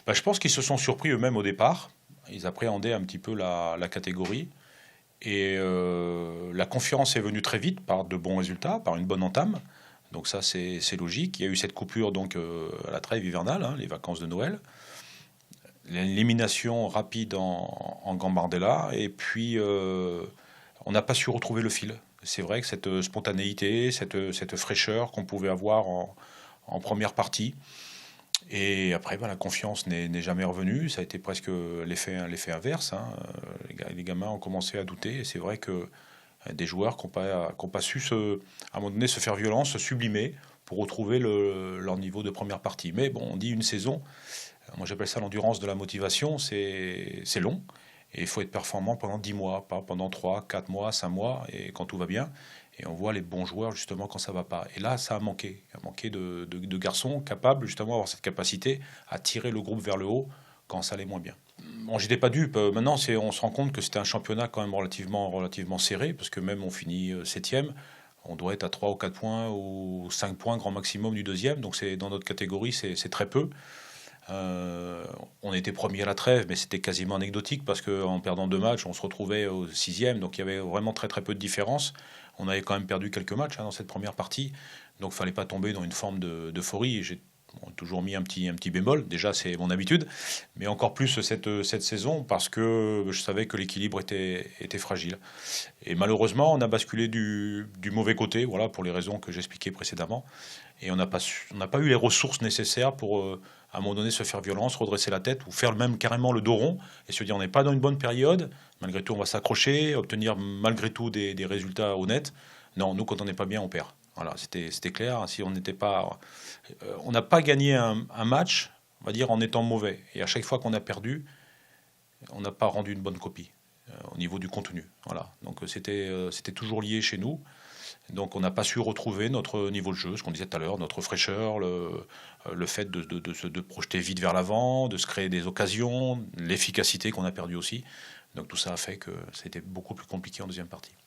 Bah, je pense qu'ils se sont surpris eux-mêmes au départ. Ils appréhendaient un petit peu la catégorie. Et la confiance est venue très vite par de bons résultats, par une bonne entame. Donc ça, c'est logique. Il y a eu cette coupure donc à la trêve hivernale, hein, les vacances de Noël. L'élimination rapide en Gambardella. Et puis, on n'a pas su retrouver le fil. C'est vrai que cette spontanéité, cette fraîcheur qu'on pouvait avoir en première partie, et après, ben, la confiance n'est jamais revenue. Ça a été presque l'effet inverse, hein. Les gamins ont commencé à douter. Et c'est vrai que des joueurs qui n'ont pas su, à un moment donné, se faire violence, se sublimer pour retrouver leur niveau de première partie. Mais bon, on dit une saison. Moi, j'appelle ça l'endurance de la motivation. C'est long. Et il faut être performant pendant 10 mois, pas pendant 3, 4 mois, 5 mois, et quand tout va bien. Et on voit les bons joueurs justement quand ça va pas. Et là, ça a manqué. Il a manqué de garçons capables justement d'avoir cette capacité à tirer le groupe vers le haut quand ça allait moins bien. Bon, j'étais pas dupe. Maintenant, on se rend compte que c'était un championnat quand même relativement serré, parce que même on finit septième, on doit être à 3 ou 4 points ou 5 points grand maximum du deuxième. Donc c'est dans notre catégorie, c'est très peu. On était premier à la trêve, mais c'était quasiment anecdotique parce qu'en perdant 2 matchs, on se retrouvait au sixième, donc il y avait vraiment très très peu de différence. On avait quand même perdu quelques matchs, hein, dans cette première partie, donc il fallait pas tomber dans une forme d'euphorie. J'ai toujours mis un petit bémol, déjà c'est mon habitude, mais encore plus cette saison parce que je savais que l'équilibre était fragile. Et malheureusement, on a basculé du mauvais côté, voilà, pour les raisons que j'expliquais précédemment. Et on n'a pas eu les ressources nécessaires pour, à un moment donné, se faire violence, redresser la tête, ou faire même carrément le dos rond, et se dire on n'est pas dans une bonne période, malgré tout on va s'accrocher, obtenir malgré tout des résultats honnêtes. Non, nous quand on n'est pas bien, on perd. Voilà, c'était clair. Si on n'était pas, on n'a pas gagné un match, on va dire, en étant mauvais. Et à chaque fois qu'on a perdu, on n'a pas rendu une bonne copie au niveau du contenu. Voilà. Donc c'était toujours lié chez nous. Donc on n'a pas su retrouver notre niveau de jeu, ce qu'on disait tout à l'heure, notre fraîcheur, le fait de projeter vite vers l'avant, de se créer des occasions, l'efficacité qu'on a perdue aussi. Donc tout ça a fait que c'était beaucoup plus compliqué en deuxième partie.